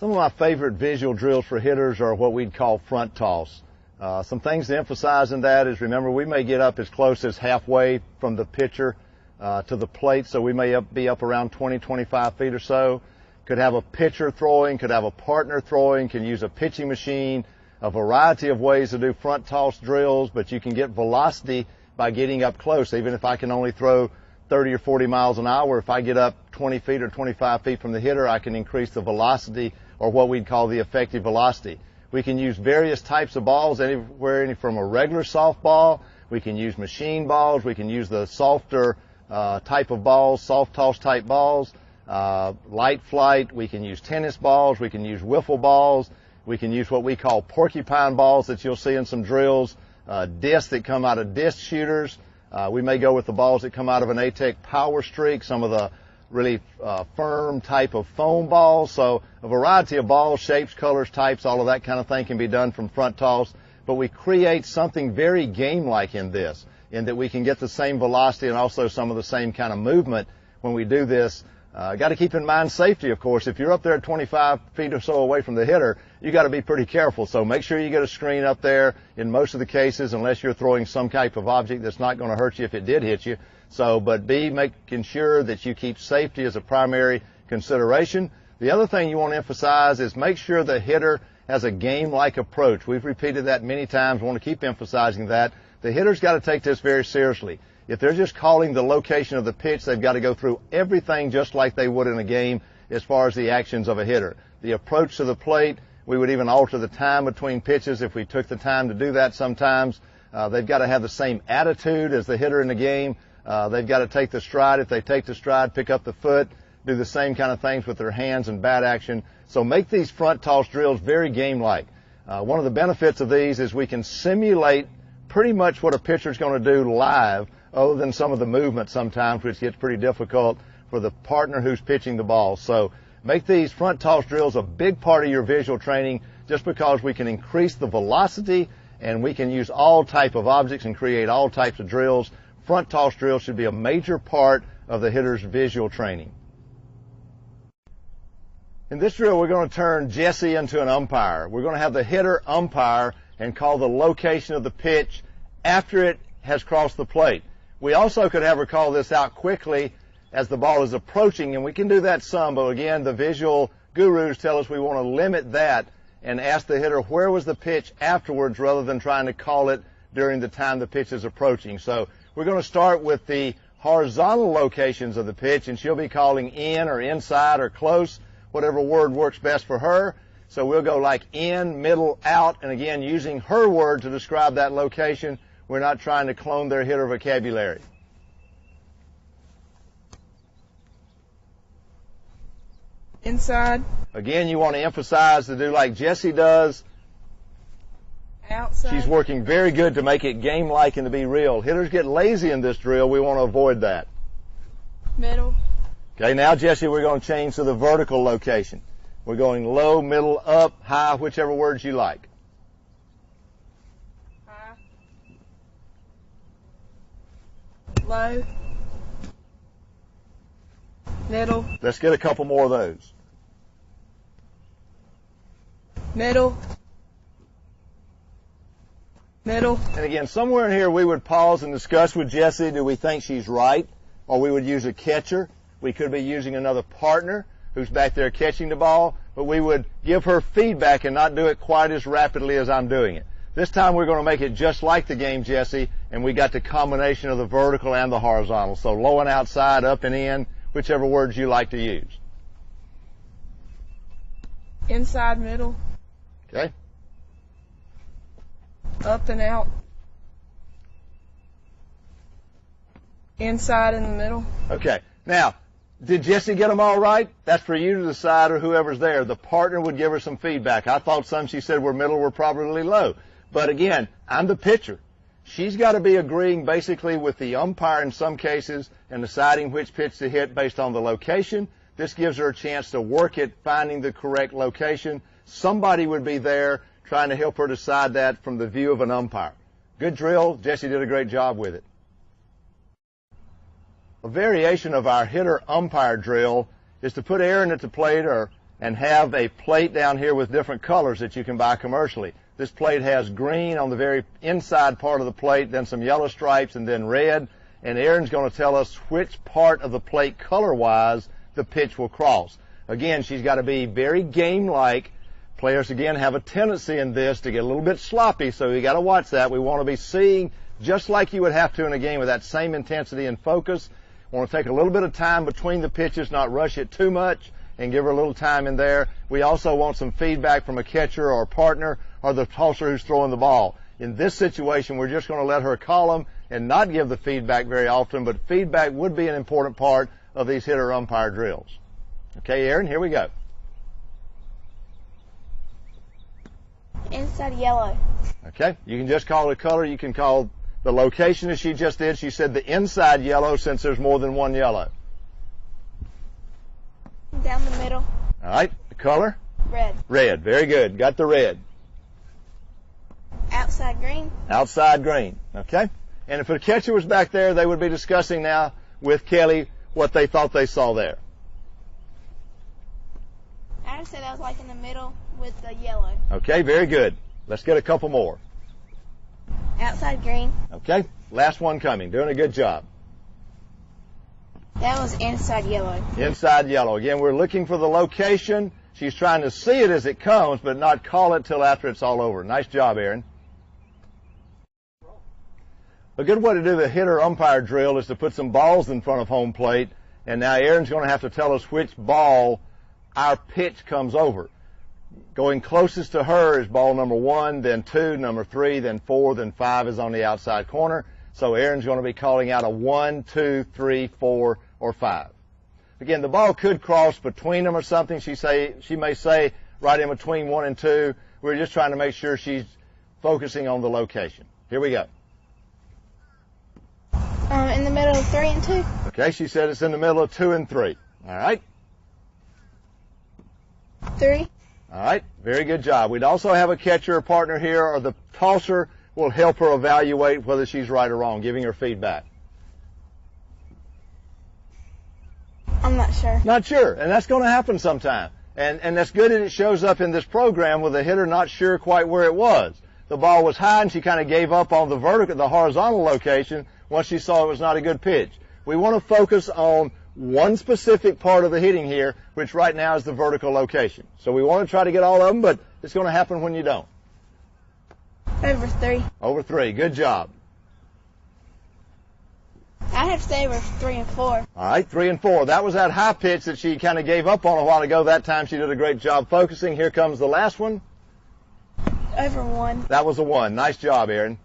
Some of my favorite visual drills for hitters are what we'd call front toss. Some things to emphasize in that is, remember, we may get up as close as halfway from the pitcher to the plate, so we may be up around 20, 25 feet or so. Could have a pitcher throwing, could have a partner throwing, can use a pitching machine, a variety of ways to do front toss drills, but you can get velocity by getting up close. Even if I can only throw 30 or 40 miles an hour, if I get up 20 feet or 25 feet from the hitter, I can increase the velocity, or what we'd call the effective velocity. We can use various types of balls, anywhere from a regular softball. We can use machine balls. We can use the softer type of balls, soft toss type balls, light flight. We can use tennis balls. We can use wiffle balls. We can use what we call porcupine balls that you'll see in some drills, discs that come out of disc shooters. We may go with the balls that come out of an ATEC Power Streak, some of the really firm type of foam balls. So a variety of balls, shapes, colors, types, all of that kind of thing can be done from front toss. But we create something very game-like in this, in that we can get the same velocity and also some of the same kind of movement when we do this. Got to keep in mind safety, of course. If you're up there 25 feet or so away from the hitter, you got to be pretty careful. So make sure you get a screen up there in most of the cases, unless you're throwing some type of object that's not going to hurt you if it did hit you. So, but B, making sure that you keep safety as a primary consideration. The other thing you want to emphasize is make sure the hitter has a game-like approach. We've repeated that many times. We want to keep emphasizing that. The hitter's got to take this very seriously. If they're just calling the location of the pitch, they've got to go through everything just like they would in a game as far as the actions of a hitter. The approach to the plate, we would even alter the time between pitches if we took the time to do that sometimes. They've got to have the same attitude as the hitter in the game. They've got to take the stride. If they take the stride, pick up the foot, do the same kind of things with their hands and bat action. So make these front toss drills very game-like. One of the benefits of these is we can simulate pretty much what a pitcher's going to do live, other than some of the movement sometimes, which gets pretty difficult for the partner who's pitching the ball. So make these front toss drills a big part of your visual training, just because we can increase the velocity and we can use all type of objects and create all types of drills. Front toss drills should be a major part of the hitter's visual training. In this drill, we're going to turn Jesse into an umpire. We're going to have the hitter umpire and call the location of the pitch after it has crossed the plate. We also could have her call this out quickly as the ball is approaching, and we can do that some, but again, the visual gurus tell us we want to limit that and ask the hitter where was the pitch afterwards, rather than trying to call it during the time the pitch is approaching. So we're going to start with the horizontal locations of the pitch, and she'll be calling in or inside or close, whatever word works best for her. So we'll go like in, middle, out, and again, using her word to describe that location. We're not trying to clone their hitter vocabulary. Inside. Again, you want to emphasize to do like Jessie does. Outside. She's working very good to make it game-like and to be real. Hitters get lazy in this drill. We want to avoid that. Middle. Okay, now, Jessie, we're going to change to the vertical location. We're going low, middle, up, high, whichever words you like. High. Low. Middle. Let's get a couple more of those. Middle. Middle. And again, somewhere in here we would pause and discuss with Jessie, do we think she's right? Or we would use a catcher. We could be using another partner who's back there catching the ball, but we would give her feedback and not do it quite as rapidly as I'm doing it. This time we're going to make it just like the game, Jessie, and we got the combination of the vertical and the horizontal. So low and outside, up and in, whichever words you like to use. Inside, middle. Okay. Up and out. Inside in the middle. Okay. Now, did Jessie get them all right? That's for you to decide, or whoever's there. The partner would give her some feedback. I thought some she said were middle were probably low. But again, I'm the pitcher. She's got to be agreeing basically with the umpire in some cases and deciding which pitch to hit based on the location. This gives her a chance to work at finding the correct location. Somebody would be there trying to help her decide that from the view of an umpire. Good drill. Jessie did a great job with it. A variation of our hitter umpire drill is to put Aaron at the plate or and have a plate down here with different colors that you can buy commercially. This plate has green on the very inside part of the plate, then some yellow stripes, and then red. And Erin's going to tell us which part of the plate color-wise the pitch will cross. Again, she's got to be very game-like. Players, again, have a tendency in this to get a little bit sloppy, so you got to watch that. We want to be seeing just like you would have to in a game with that same intensity and focus. We want to take a little bit of time between the pitches, not rush it too much, and give her a little time in there. We also want some feedback from a catcher or a partner or the tosser who's throwing the ball. In this situation, we're just going to let her call them and not give the feedback very often, but feedback would be an important part of these hitter umpire drills. Okay, Erin, here we go. Inside yellow. Okay, you can just call it a color. You can call the location as she just did. She said the inside yellow since there's more than one yellow. Down the middle. All right, the color? Red. Red, very good. Got the red. Outside green. Outside green, okay? And if a catcher was back there, they would be discussing now with Kelly what they thought they saw there. I would say that was like in the middle with the yellow. Okay, very good. Let's get a couple more. Outside green. Okay, last one coming. Doing a good job. That was inside yellow. Inside yellow. Again, we're looking for the location. She's trying to see it as it comes, but not call it till after it's all over. Nice job, Erin. A good way to do the hitter umpire drill is to put some balls in front of home plate, and now Erin's going to have to tell us which ball our pitch comes over. Going closest to her is ball number 1, then 2, number 3, then 4, then 5 is on the outside corner. So Erin's going to be calling out a 1, 2, 3, 4, or 5. Again, the ball could cross between them or something. She may say right in between 1 and 2. We're just trying to make sure she's focusing on the location. Here we go. In the middle of 3 and 2. Okay, she said it's in the middle of 2 and 3. All right. 3. All right, very good job. We'd also have a catcher or partner here, or the tosser will help her evaluate whether she's right or wrong, giving her feedback. I'm not sure. Not sure, and that's going to happen sometime. And that's good that it shows up in this program with the hitter not sure quite where it was. The ball was high and she kind of gave up on the horizontal location once she saw it was not a good pitch. We want to focus on one specific part of the hitting here, which right now is the vertical location. So we want to try to get all of them, but it's going to happen when you don't. Over 3. Over 3. Good job. I'd have to say over 3 and 4. All right, 3 and 4. That was that high pitch that she kind of gave up on a while ago. That time she did a great job focusing. Here comes the last one. Over 1. That was a 1. Nice job, Erin.